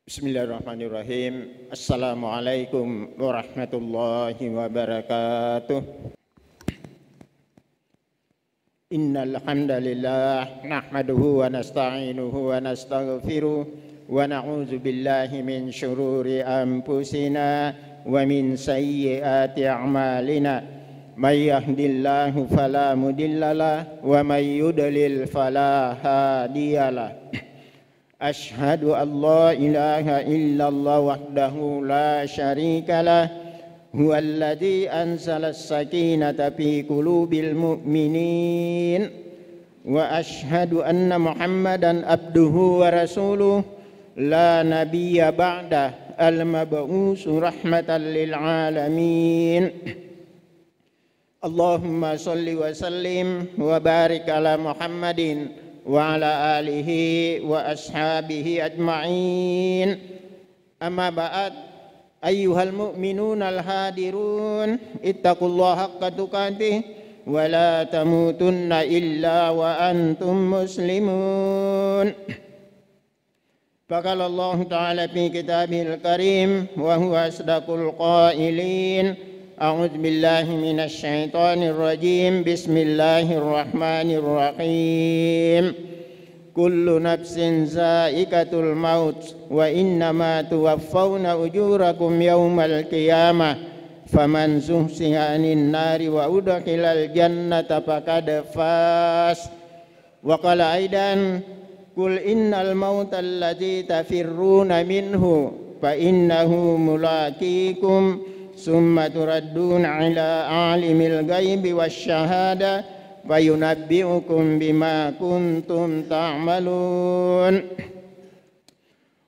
Bismillahirrahmanirrahim. Assalamualaikum warahmatullahi wabarakatuh. Innal hamdalillah nahmaduhu wa nasta'inuhu wa nastaghfiruh wa na'udzu billahi min syururi anfusina wa min sayyiati a'malina. May yahdihillahu fala mudhillalah wa may yudlil fala hadiyalah. Ashhadu an la ilaha illallah wahdahu la syarika lah huwallazi anzala as-sakinata fi qulubil mu'minin wa ashhadu anna Muhammadan abduhu wa rasuluh la nabiyya ba'dah al-mab'usu rahmatan lil alamin. Allahumma salli wa sallim wa barik ala Muhammadin wa ala alihi wa ashabihi ajma'in. Amma ba'd, ayyuhal mu'minun al-hadirun, ittaqullaha haqqa tuqatih wa la tamutunna illa wa antum muslimun. Faqala Allah ta'ala fi kitabihil karim wa huwa asdaqul qailin. A'udzu billahi minasy syaithanir rajim. Bismillahirrahmanirrahim. Kullu nafsin za'iqatul maut wa innama tuwaffawna ujurakum yaumal qiyamah. Faman zuhziha 'anil nari wa udkhilal jannata faqad faz. Wa qala aidan qul innal mauta alladzi tafirruna minhu fa innahu mulaqikum summa turadduna ila alimil ghaibi wasyahada fayunabbi'ukum bima kuntum ta'malun.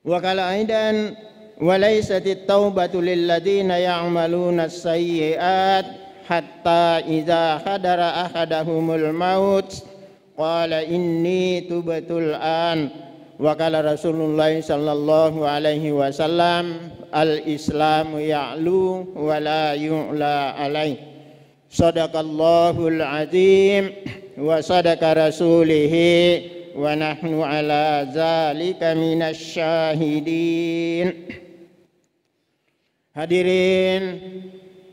Wa qala aidan wa laysatit taubatu lil ladzina ya'maluna as-sayyi'at hatta idza hadara ahadahumul maut qala inni tubtul an. Wa qala Rasulullah sallallahu alaihi wasallam al-islamu ya'lu wa la yu'la alaih. Sadaqallahul azim wa sadaqa rasulihi wa nahnu ala zalika minasy syahidin. Hadirin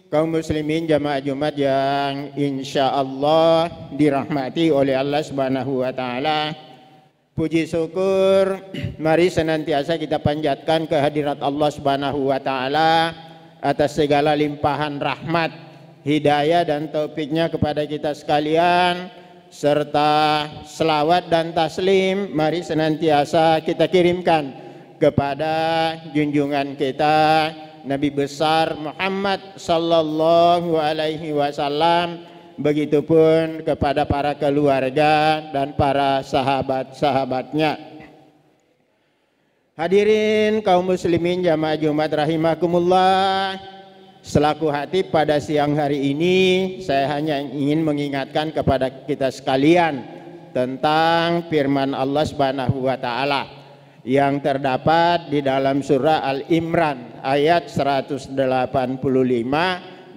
kaum muslimin jamaah Jumat yang insyaallah dirahmati oleh Allah Subhanahu wa taala. Puji syukur mari senantiasa kita panjatkan kehadirat Allah Subhanahu wa taala atas segala limpahan rahmat, hidayah dan taufiknya kepada kita sekalian, serta selawat dan taslim mari senantiasa kita kirimkan kepada junjungan kita Nabi besar Muhammad sallallahu alaihi wasallam. Begitupun kepada para keluarga dan para sahabat-sahabatnya. Hadirin kaum muslimin jamaah Jumat rahimakumullah. Selaku hatib pada siang hari ini saya hanya ingin mengingatkan kepada kita sekalian tentang firman Allah Subhanahu wa taala yang terdapat di dalam surah Al-Imran ayat 185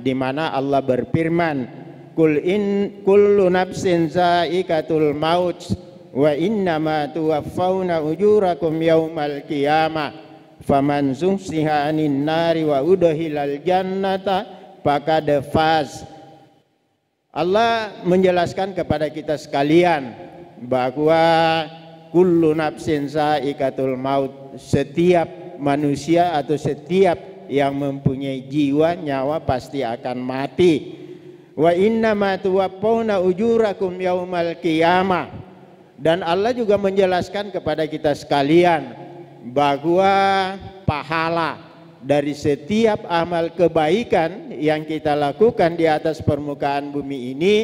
di mana Allah berfirman, kullu nafsin za'iqatul maut wa innama tuwaffawna ujurakum yaumal qiyamah faman zuhziha 'anil nari wa udkhilal jannata faqad faz. Allah menjelaskan kepada kita sekalian bahwa kullu nafsin za'iqatul maut, setiap manusia atau setiap yang mempunyai jiwa, nyawa pasti akan mati. Wa innama tuwaffawna ujurakum yaumal qiyamah, dan Allah juga menjelaskan kepada kita sekalian bahwa pahala dari setiap amal kebaikan yang kita lakukan di atas permukaan bumi ini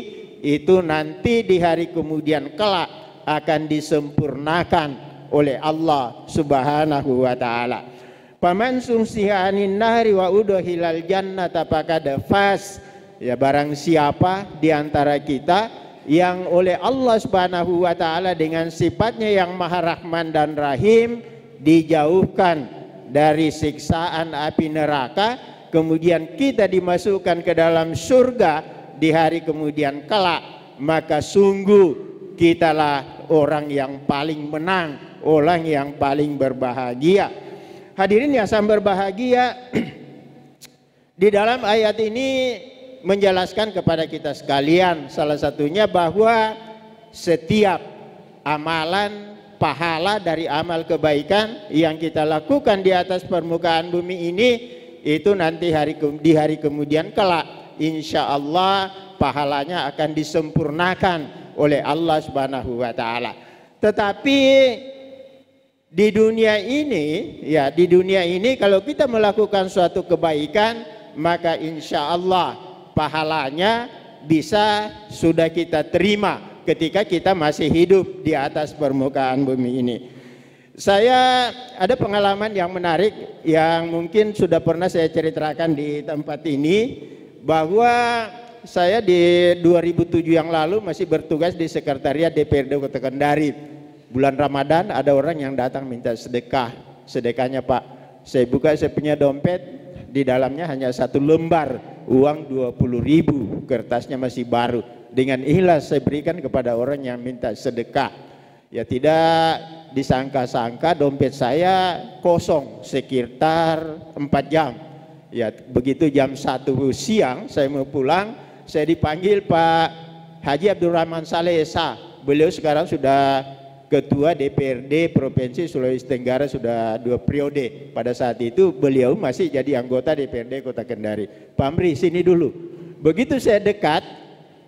itu nanti di hari kemudian kelak akan disempurnakan oleh Allah Subhanahu wa taala. Faman zuhziha 'anil nari wa udkhilal jannata faqad faz. Ya, barang siapa di antara kita yang oleh Allah Subhanahu wa taala dengan sifatnya yang Maha Rahman dan Rahim dijauhkan dari siksaan api neraka, kemudian kita dimasukkan ke dalam surga di hari kemudian kelak, maka sungguh kitalah orang yang paling menang, orang yang paling berbahagia. Hadirin yang sangat berbahagia, di dalam ayat ini menjelaskan kepada kita sekalian salah satunya bahwa setiap amalan pahala dari amal kebaikan yang kita lakukan di atas permukaan bumi ini itu nanti di hari kemudian kelak insya Allah pahalanya akan disempurnakan oleh Allah Subhanahu wa taala. Tetapi di dunia ini kalau kita melakukan suatu kebaikan maka insya Allah pahalanya bisa sudah kita terima ketika kita masih hidup di atas permukaan bumi ini. Saya ada pengalaman yang menarik yang mungkin sudah pernah saya ceritakan di tempat ini, bahwa saya di 2007 yang lalu masih bertugas di sekretariat DPRD Kota Kendari. Bulan Ramadan ada orang yang datang minta sedekah. Sedekahnya, Pak, saya buka saya punya dompet, di dalamnya hanya 1 lembar uang 20.000, kertasnya masih baru. Dengan ikhlas saya berikan kepada orang yang minta sedekah. Ya tidak disangka-sangka dompet saya kosong sekitar 4 jam. Ya begitu jam 1 siang saya mau pulang, saya dipanggil Pak Haji Abdurrahman Saleh Esa. Beliau sekarang sudah Ketua DPRD Provinsi Sulawesi Tenggara sudah 2 periode. Pada saat itu beliau masih jadi anggota DPRD Kota Kendari. Pak Amri sini dulu. Begitu saya dekat,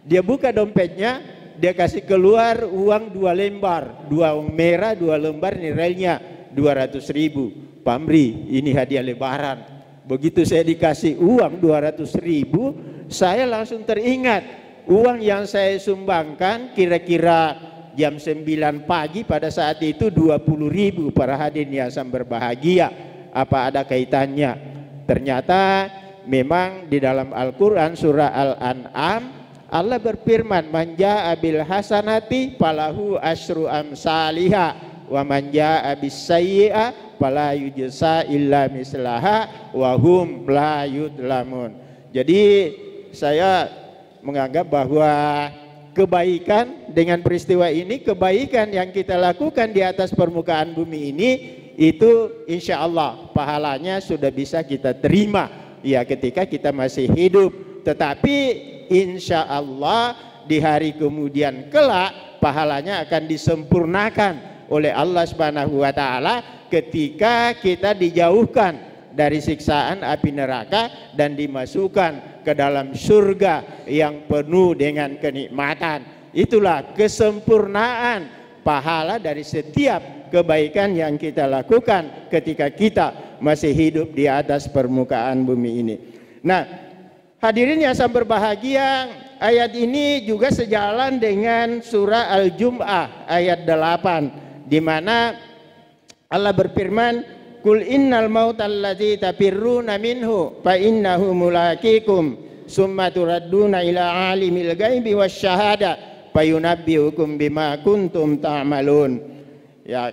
dia buka dompetnya, dia kasih keluar uang 2 lembar, 2 merah, 2 lembar, nilainya 200.000. Pak Amri, ini hadiah lebaran. Begitu saya dikasih uang 200.000, saya langsung teringat uang yang saya sumbangkan kira-kira jam 9 pagi pada saat itu 20.000. Para hadirin yang sangat berbahagia, apa ada kaitannya? Ternyata memang di dalam Al-Quran surah Al-An'am Allah berfirman, man jaa'a bil hasanati falahu asyru amsalihha wa man jaa'a bis sayyi'ah fala yujza illa mislaha wa hum la yudlamun. Jadi saya menganggap bahwa kebaikan dengan peristiwa ini, kebaikan yang kita lakukan di atas permukaan bumi ini, itu insya Allah pahalanya sudah bisa kita terima ya ketika kita masih hidup. Tetapi insya Allah di hari kemudian kelak pahalanya akan disempurnakan oleh Allah Subhanahu wa taala ketika kita dijauhkan dari siksaan api neraka dan dimasukkan ke dalam surga yang penuh dengan kenikmatan. Itulah kesempurnaan pahala dari setiap kebaikan yang kita lakukan ketika kita masih hidup di atas permukaan bumi ini. Nah, hadirin yang sangat berbahagia, ayat ini juga sejalan dengan surah Al-Jum'ah ayat 8, di mana Allah berfirman, Kul innal mautal ladzi tafirruna minhu fa innahu mulaqikum summa turadduna ila alimil ghaibi wasyahada fayunabbiukum bima kuntum ta'malun. Ya,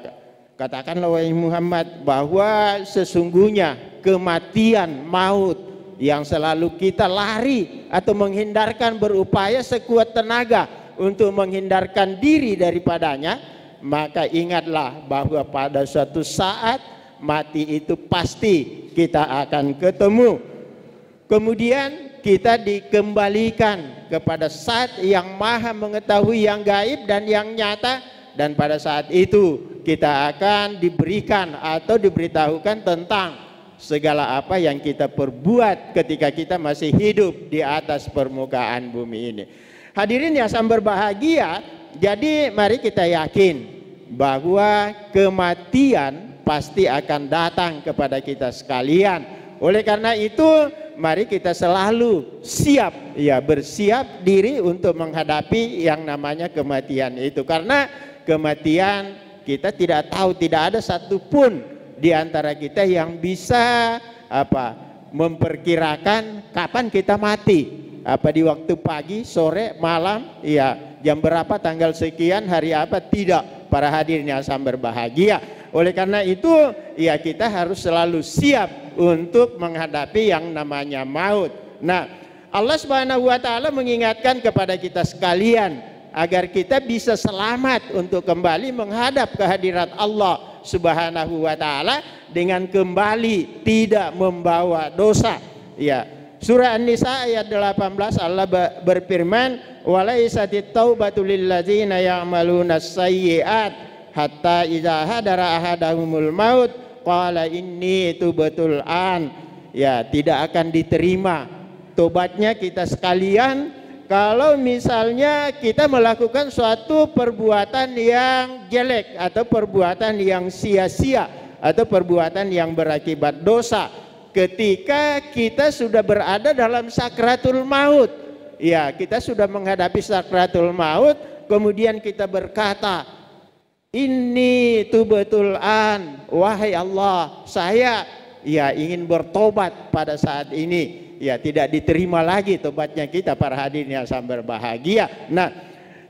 katakanlah wahai Muhammad bahwa sesungguhnya kematian, maut yang selalu kita lari atau menghindarkan, berupaya sekuat tenaga untuk menghindarkan diri daripadanya, maka ingatlah bahwa pada suatu saat mati itu pasti kita akan ketemu. Kemudian kita dikembalikan kepada Zat yang maha mengetahui yang gaib dan yang nyata, dan pada saat itu kita akan diberikan atau diberitahukan tentang segala apa yang kita perbuat ketika kita masih hidup di atas permukaan bumi ini. Hadirin yang sangat berbahagia, jadi mari kita yakin bahwa kematian pasti akan datang kepada kita sekalian. Oleh karena itu mari kita selalu siap, ya bersiap diri untuk menghadapi yang namanya kematian itu. Karena kematian kita tidak tahu, tidak ada satupun di antara kita yang bisa memperkirakan kapan kita mati. Apa di waktu pagi, sore, malam, ya jam berapa, tanggal sekian, hari apa, tidak. Para hadirin yang sangat berbahagia. Oleh karena itu ya kita harus selalu siap untuk menghadapi yang namanya maut. Nah, Allah Subhanahu wa taala mengingatkan kepada kita sekalian agar kita bisa selamat untuk kembali menghadap kehadirat Allah Subhanahu wa taala dengan kembali tidak membawa dosa. Ya. Surah An-Nisa ayat 18 Allah berfirman, "Walaisatit taubatu lil ladzina ya'maluna sayyi'at hatta idza hadara ahadahumul maut qala inni tubtul an." Ya, tidak akan diterima tobatnya kita sekalian kalau misalnya kita melakukan suatu perbuatan yang jelek atau perbuatan yang sia-sia atau perbuatan yang berakibat dosa ketika kita sudah berada dalam sakratul maut. Ya, kita sudah menghadapi sakratul maut, kemudian kita berkata, "Inni tubtul an." Wahai Allah, saya ingin bertobat pada saat ini. Ya, tidak diterima lagi tobatnya kita, para hadirin yang sangat berbahagia. Nah,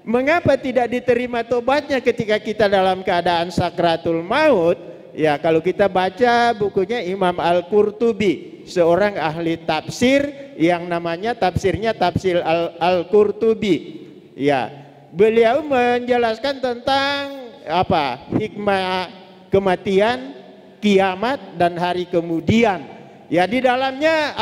mengapa tidak diterima tobatnya ketika kita dalam keadaan sakratul maut? Ya, kalau kita baca bukunya Imam Al-Qurtubi, seorang ahli tafsir yang namanya tafsirnya Tafsir Al-Qurtubi. Ya, beliau menjelaskan tentang hikmah kematian, kiamat dan hari kemudian. Ya, di dalamnya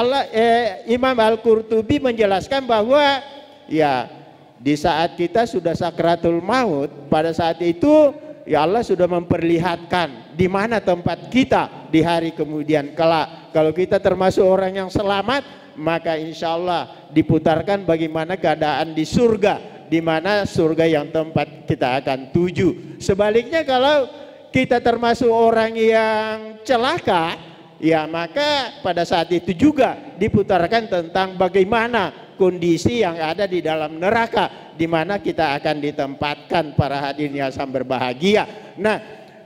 Imam Al-Qurtubi menjelaskan bahwa ya di saat kita sudah sakratul maut, pada saat itu ya Allah sudah memperlihatkan di mana tempat kita di hari kemudian kelak. Kalau kita termasuk orang yang selamat, maka insya Allah diputarkan bagaimana keadaan di surga, di mana surga yang tempat kita akan tuju. Sebaliknya kalau kita termasuk orang yang celaka, ya maka pada saat itu juga diputarkan tentang bagaimana kondisi yang ada di dalam neraka, di mana kita akan ditempatkan, para hadirin yang sangat berbahagia. Nah,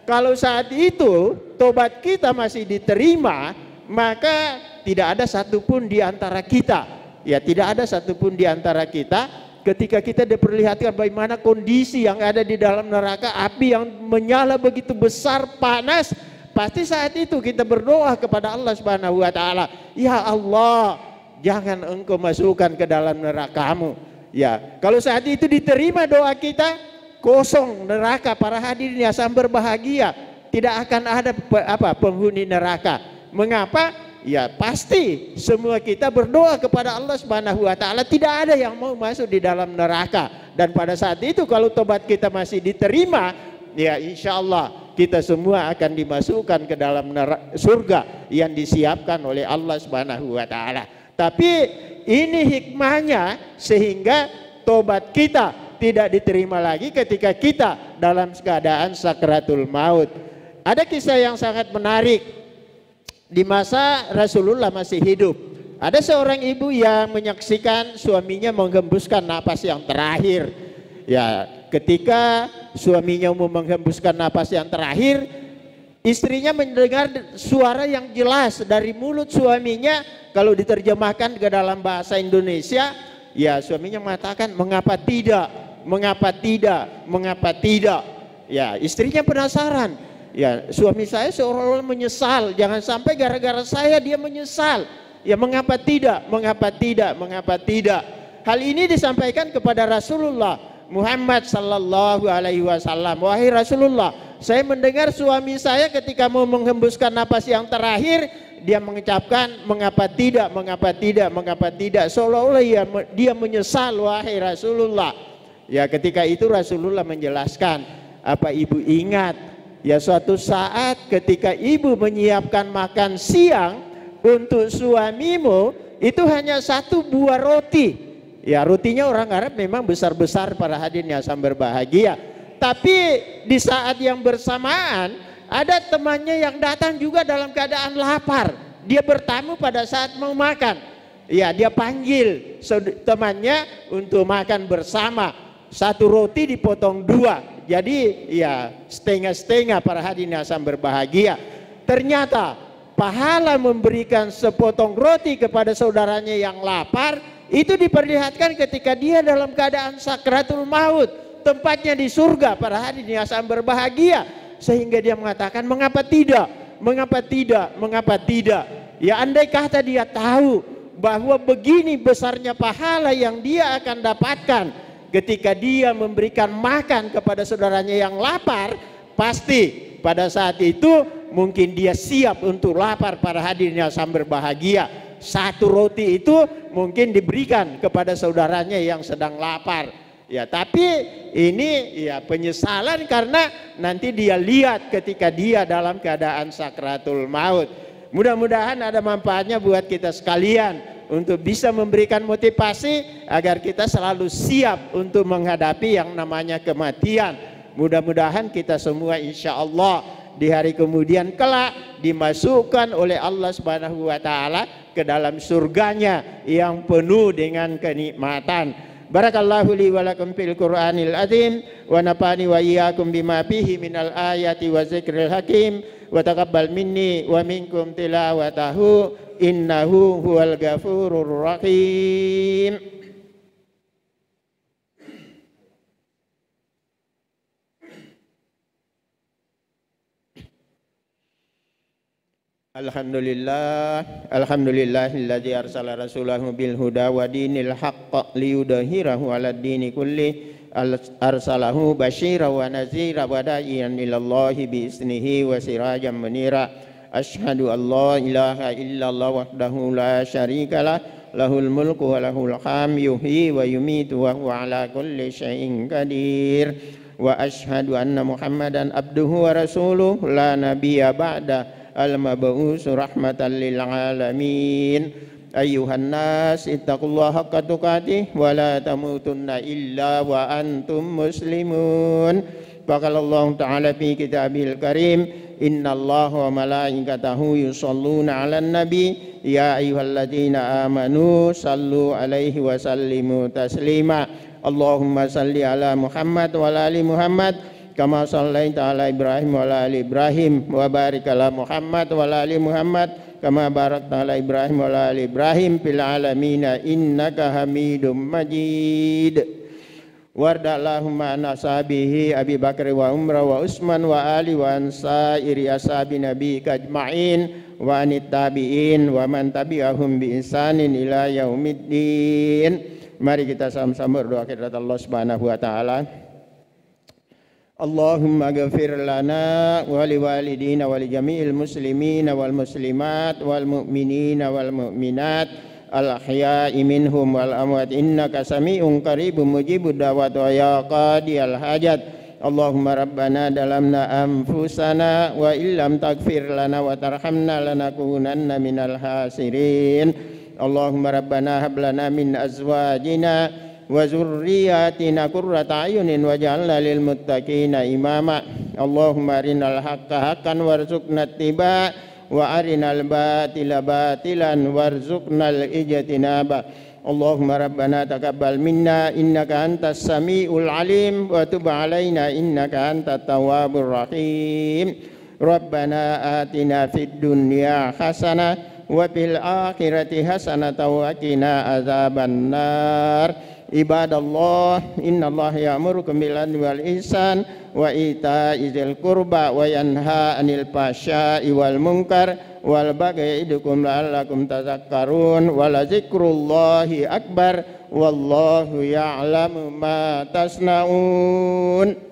kalau saat itu tobat kita masih diterima, maka tidak ada satupun di antara kita, ya tidak ada satupun di antara kita ketika kita diperlihatkan bagaimana kondisi yang ada di dalam neraka, api yang menyala begitu besar, panas. Pasti saat itu kita berdoa kepada Allah Subhanahu wa taala, "Ya Allah, jangan Engkau masukkan ke dalam neraka-Mu." Ya, kalau saat itu diterima doa kita, kosong neraka, para hadirin yang sangat berbahagia, tidak akan ada penghuni neraka. Mengapa? Ya, pasti semua kita berdoa kepada Allah Subhanahu wa taala, tidak ada yang mau masuk di dalam neraka. Dan pada saat itu kalau tobat kita masih diterima, ya insya Allah kita semua akan dimasukkan ke dalam surga yang disiapkan oleh Allah Subhanahu wa taala. Tapi ini hikmahnya sehingga tobat kita tidak diterima lagi ketika kita dalam keadaan sakratul maut. Ada kisah yang sangat menarik di masa Rasulullah masih hidup. Ada seorang ibu yang menyaksikan suaminya menghembuskan napas yang terakhir. Ya, ketika suaminya mau menghembuskan napas yang terakhir, istrinya mendengar suara yang jelas dari mulut suaminya. Kalau diterjemahkan ke dalam bahasa Indonesia, ya suaminya mengatakan, "Mengapa tidak? Mengapa tidak? Mengapa tidak?" Ya, istrinya penasaran. Ya, suami saya seolah-olah menyesal, jangan sampai gara-gara saya dia menyesal. Ya, mengapa tidak? Mengapa tidak? Mengapa tidak? Hal ini disampaikan kepada Rasulullah Muhammad sallallahu alaihi wasallam. "Wahai Rasulullah, saya mendengar suami saya ketika mau menghembuskan napas yang terakhir, dia mengucapkan mengapa tidak, mengapa tidak, mengapa tidak, seolah-olah dia menyesal, wahai Rasulullah." Ya, ketika itu Rasulullah menjelaskan, "Apa ibu ingat ya suatu saat ketika ibu menyiapkan makan siang untuk suamimu, itu hanya satu buah roti." Ya, rotinya orang Arab memang besar-besar, para hadirin yang sangat berbahagia. Tapi di saat yang bersamaan ada temannya yang datang juga dalam keadaan lapar. Dia bertamu pada saat mau makan. Ya, dia panggil temannya untuk makan bersama. Satu roti dipotong dua. Jadi ya setengah-setengah, para hadirin yang sangat berbahagia. Ternyata pahala memberikan sepotong roti kepada saudaranya yang lapar itu diperlihatkan ketika dia dalam keadaan sakratul maut, tempatnya di surga, para hadirin yang sangat berbahagia. Sehingga dia mengatakan, "Mengapa tidak? Mengapa tidak? Mengapa tidak?" Ya, andai kata dia tahu bahwa begini besarnya pahala yang dia akan dapatkan ketika dia memberikan makan kepada saudaranya yang lapar, pasti pada saat itu mungkin dia siap untuk lapar. Para hadirin yang sangat berbahagia, satu roti itu mungkin diberikan kepada saudaranya yang sedang lapar. Ya, tapi ini ya penyesalan karena nanti dia lihat ketika dia dalam keadaan sakratul maut. Mudah-mudahan ada manfaatnya buat kita sekalian untuk bisa memberikan motivasi agar kita selalu siap untuk menghadapi yang namanya kematian. Mudah-mudahan kita semua insya Allah di hari kemudian kelak dimasukkan oleh Allah Subhanahu wa taala ke dalam surganya yang penuh dengan kenikmatan. Barakallahu li wa lakum fil Qur'anil azim wa nafani wa iyyakum bima fihi minal ayati wa zikril hakim wa taqabbal minni wa minkum tilawatahu innahu huwal ghafurur rahim. Alhamdulillahilladzi arsala rasulahu bil huda wa dinil haqq liyudhhirahu 'alad dini kulli arsalahu basyira wa nazira wa da'iyan ilallahi bi isnihi wa sirajan munira. Asyhadu an la ilaha illallah wahdahu la syarikalah lahul mulku wa lahul hamdu yuhyi wa yumitu wa huwa ala kulli syai'in qadir. Wa asyhadu anna Muhammadan abduhu wa rasuluh la nabiyya ba'da al-mab'us rahmatan lil alamin. Ayyuhan nas ittaqullaha haqqa tuqatih wa la tamutunna illa wa antum muslimun. Faqalallahu ta'ala fi kitabil karim, innallaha wa malaikatahu yusholluna 'alan nabi ya ayyuhalladzina amanu sallu 'alaihi wa sallimu taslima. Allahumma salli ala Muhammad wa ala ali Muhammad kama shallaita ala Ibrahim wa ala ali Ibrahim wa barik ala Muhammad wa ala ali Muhammad kama barakta ala Ibrahim wa ala ali Ibrahim fil alamin innaka Hamidum Majid. Wardallahumma an ashabihi Abi Bakar wa Umar wa Utsman wa ali wa ansairi ashabi nabi ajma'in wa anit tabi'in wa man tabi'ahum bi ihsanin ila yaumiddin. Mari kita sama-sama berdoa kepada Allah Subhanahu wa taala. Allahumma ghafir lana wa liwalidina wa li jami'il muslimina wal muslimat wal mu'minina wal mu'minat al ahya'i minhum wal amwat innaka sami'un qaribun mujibud da'wat wa ya qadiyal hajat. Allahumma rabbana dalamna anfusana wa illam taghfir lana wa tarhamna lanakunanna minal khasirin. Allahumma rabbana hab lana min azwajina wa zurriyatina qurrata ayunin waj'alna lil muttaqina imama. Allahumma arinal haqqa haqqan warzuqna ittiba wa arinal batila batilan warzuqnal ijtinaba. Allahumma rabbana taqabbal minna innaka antas samiul alim wa tub alaina innaka antat tawwabur rahim. Rabbana atina fid dunya hasanah wa fil akhirati hasanah wa qina azabannar. Ibadallah, innallaha ya'murukum bil adli wal ihsan wa ita'i dzil qurba wa yanha 'anil fahsya'i wal munkar wal baghi ya'idukum la'allakum tadhakkarun wa la dzikrullahi akbar wallahu ya'lamu ma tasna'un.